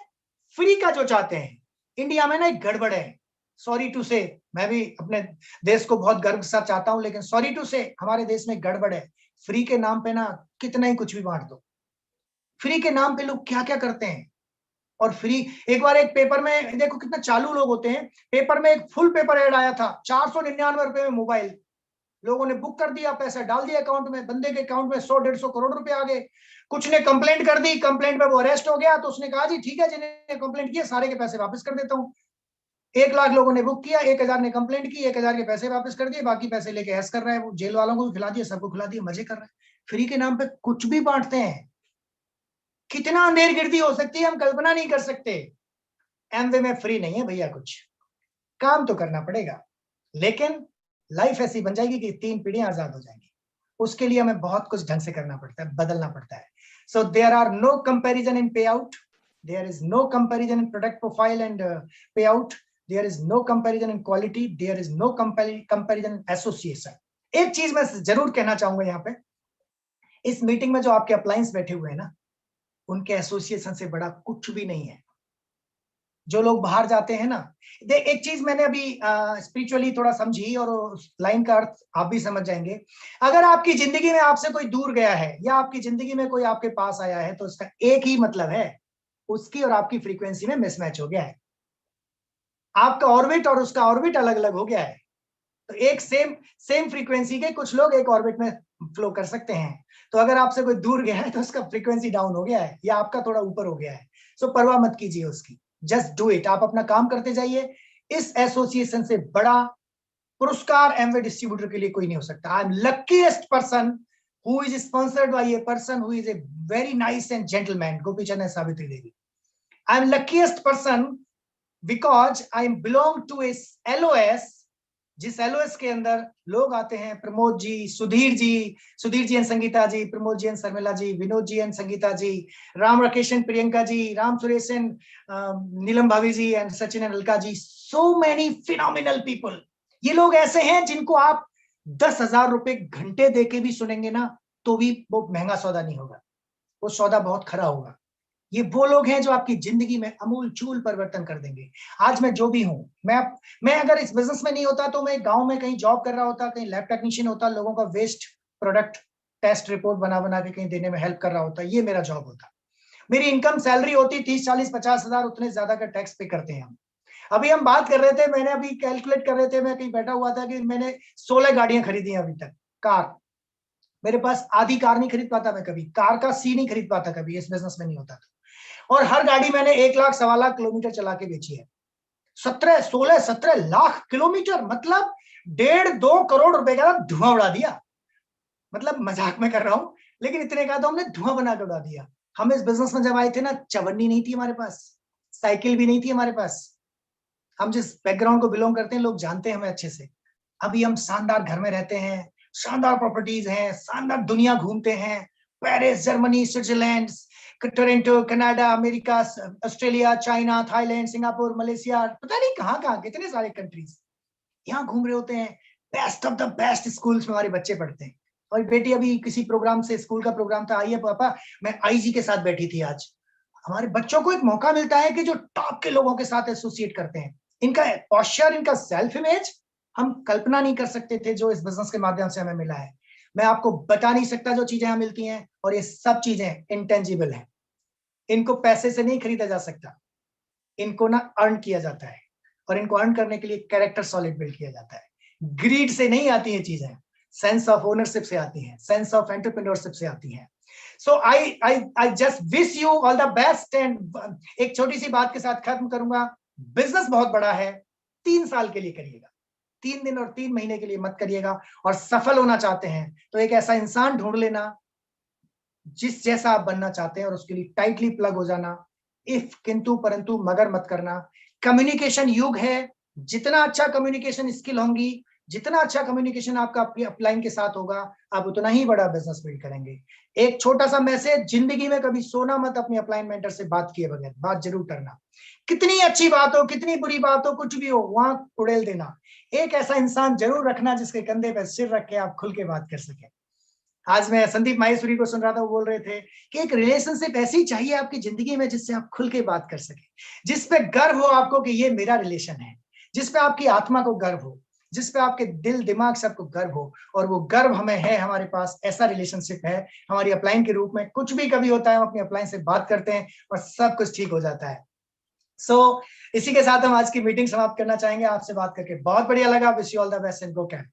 फ्री का जो चाहते हैं। इंडिया में ना एक गड़बड़ है, सॉरी टू से, मैं भी अपने देश को बहुत गर्व से चाहता हूं, लेकिन सॉरी टू से हमारे देश में गड़बड़ है। फ्री के नाम पे ना कितना ही कुछ भी बांट दो, फ्री के नाम पे लोग क्या क्या करते हैं। और फ्री, एक बार एक पेपर में देखो कितना चालू लोग होते हैं, पेपर में एक फुल पेपर ऐड आया था, 499 रुपए में मोबाइल, लोगों ने बुक कर दिया, पैसा डाल दिया अकाउंट में, बंदे के अकाउंट में 100-150 करोड़ रुपए आ गए। कुछ ने कंप्लेंट कर दी, कंप्लेंट में वो अरेस्ट हो गया, तो उसने कहा जी ठीक है, जिन्हें कंप्लेंट किया सारे के पैसे वापस कर देता हूँ। 1 लाख लोगों ने बुक किया, 1,000 ने कंप्लेंट की, 1,000 के पैसे वापस कर दिए, बाकी पैसे लेके ऐश कर रहा है वो, जेल वालों को भी खिला दिया, सबको खिला दिया, मजे कर रहा है। फ्री के नाम पे कुछ भी बांटते हैं, कितना अंधेरगिर्दी हो सकती है हम कल्पना नहीं कर सकते। एमवे में फ्री नहीं है भैया, कुछ काम तो करना पड़ेगा, लेकिन लाइफ ऐसी बन जाएगी कि 3 पीढ़ियां आजाद हो जाएंगी। उसके लिए हमें बहुत कुछ ढंग से करना पड़ता है, बदलना पड़ता है। So there are no comparison in payout, there is no comparison in product profile and payout, there is no comparison in quality, there is no comparison in association. एक चीज मैं जरूर कहना चाहूंगा यहाँ पे, इस मीटिंग में जो आपके अप्लायंस बैठे हुए हैं ना, उनके एसोसिएशन से बड़ा कुछ भी नहीं है। जो लोग बाहर जाते हैं ना, एक चीज मैंने अभी स्पिरिचुअली थोड़ा समझी, और उस लाइन का अर्थ आप भी समझ जाएंगे। अगर आपकी जिंदगी में आपसे कोई दूर गया है, या आपकी जिंदगी में कोई आपके पास आया है, तो इसका एक ही मतलब है, उसकी और आपकी फ्रीक्वेंसी में मिसमैच हो गया है, आपका ऑर्बिट और उसका ऑर्बिट अलग अलग हो गया है। तो एक सेम फ्रीक्वेंसी के कुछ लोग एक ऑर्बिट में फ्लो कर सकते हैं। तो अगर आपसे कोई दूर गया है तो उसका फ्रीक्वेंसी डाउन हो गया है, या आपका थोड़ा ऊपर हो गया है। सो परवाह मत कीजिए उसकी, जस्ट डू इट, आप अपना काम करते जाइए। इस एसोसिएशन से बड़ा पुरस्कार एमवे डिस्ट्रीब्यूटर के लिए कोई नहीं हो सकता। I am luckiest person who is sponsored by a person who is a very nice and gentleman, Gopichand and Savitri Devi. I am luckiest person because I belong to a LOS, जिस LOS के अंदर लोग आते हैं, Pramod ji, Sudhir ji and Sangeeta ji, Pramod ji and Sharmila ji, Vinod ji and Sangeeta ji, Ram Rakesh and Priyanka ji, Ram Suresh and Neelam भाभी जी and Sachin and Alka ji, so many phenomenal people. ये लोग ऐसे हैं जिनको आप 10,000 रुपए घंटे देके भी सुनेंगे ना, तो भी वो महंगा सौदा नहीं होगा, वो सौदा बहुत खरा होगा। ये वो लोग हैं जो आपकी जिंदगी में अमूल चूल परिवर्तन कर देंगे। आज मैं जो भी हूं, मैं अगर इस बिजनेस में नहीं होता तो मैं गांव में कहीं जॉब कर रहा होता, कहीं लैब टेक्नीशियन होता, लोगों का वेस्ट प्रोडक्ट टेस्ट रिपोर्ट बना बना के कहीं देने में हेल्प कर रहा होता, ये मेरा जॉब होता। मेरी इनकम सैलरी होती 30-40-50 हजार, उतने ज्यादा का टैक्स पे करते हैं हम। अभी हम बात कर रहे थे, मैंने अभी कैलकुलेट कर रहे थे, मैं कहीं बैठा हुआ था कि मैंने 16 गाड़ियां खरीदी हैं अभी तक, कार। मेरे पास आधी कार नहीं खरीद पाता मैं, कभी कार का सी नहीं खरीद पाता कभी, इस बिजनेस में नहीं होता था। और हर गाड़ी मैंने 1 लाख 1.25 लाख किलोमीटर चला के बेची है। 17 लाख किलोमीटर, मतलब 1.5-2 करोड़ रुपए का धुआं उड़ा दिया। मतलब मजाक में कर रहा हूं, लेकिन इतने का तो हमने धुआं बना के उड़ा दिया। हम इस बिजनेस में जब आए थे ना, चवन्नी नहीं थी हमारे पास, साइकिल भी नहीं थी हमारे पास। हम जिस बैकग्राउंड को बिलोंग करते हैं, लोग जानते हैं हमें अच्छे से। अभी हम शानदार घर में रहते हैं, शानदार प्रॉपर्टीज हैं, शानदार दुनिया घूमते हैं, Paris, Germany, Switzerland, Toronto, Canada, America, Australia, China, Thailand, Singapore, Malaysia, पता नहीं कहाँ कहाँ कितने सारे कंट्रीज यहाँ घूम रहे होते हैं। Best of the best schools में हमारे बच्चे पढ़ते हैं। और बेटी अभी किसी प्रोग्राम से, स्कूल का प्रोग्राम था, आइए पापा, मैं आईजी के साथ बैठी थी आज। हमारे बच्चों को एक मौका मिलता है कि जो टॉप के लोगों के साथ एसोसिएट करते हैं। इनका पॉस्चर, इनका सेल्फ इमेज हम कल्पना नहीं कर सकते थे जो इस बिजनेस के माध्यम से हमें मिला है। मैं आपको बता नहीं सकता जो चीजें यहाँ मिलती हैं, और ये सब चीजें इंटेंजिबल हैं। इनको पैसे से नहीं खरीदा जा सकता, इनको ना अर्न किया जाता है, और इनको अर्न करने के लिए कैरेक्टर सॉलिड बिल्ड किया जाता है। ग्रीड से नहीं आती है चीजें, सेंस ऑफ ओनरशिप से आती हैं, सेंस ऑफ एंटरप्रेन्योरशिप से आती हैं। So I just wish you all the best. And एक छोटी सी बात के साथ खत्म करूंगा, बिजनेस बहुत बड़ा है, 3 साल के लिए करिएगा, 3 दिन और 3 महीने के लिए मत करिएगा। और सफल होना चाहते हैं तो एक ऐसा इंसान ढूंढ लेना जिस जैसा आप बनना चाहते हैं, और उसके लिए टाइटली प्लग हो जाना। इफ, किंतु परंतु मगर मत करना। कम्युनिकेशन युग है, जितना अच्छा कम्युनिकेशन स्किल होंगी, जितना अच्छा कम्युनिकेशन आपका आपकी अपलाइन के साथ होगा, आप उतना ही बड़ा बिजनेस बिल्ड करेंगे। एक छोटा सा मैसेज, जिंदगी में कभी सोना मत अपने अपलाइन मेंटर से बात किए बगैर, बात जरूर करना। कितनी अच्छी बात हो, कितनी बुरी बात हो, कुछ भी हो, वहां उड़ेल देना। एक ऐसा इंसान जरूर रखना जिसके कंधे पर सिर रख के आप खुल के बात कर सके। आज मैं संदीप माहेश्वरी को सुन रहा था, वो बोल रहे थे कि एक रिलेशनशिप ऐसी चाहिए आपकी जिंदगी में जिससे आप खुल के बात कर सके, जिसपे गर्व हो आपको कि ये मेरा रिलेशन है, जिसपे आपकी आत्मा को गर्व हो, जिसपे आपके दिल दिमाग सबको गर्व हो। और वो गर्व हमें है, हमारे पास ऐसा रिलेशनशिप है हमारी अपलाइन के रूप में। कुछ भी कभी होता है, हम अपनी अपलाइन से बात करते हैं और सब कुछ ठीक हो जाता है। इसी के साथ हम आज की मीटिंग समाप्त करना चाहेंगे। आपसे बात करके बहुत बढ़िया लगा। Wish you all the best and go camp.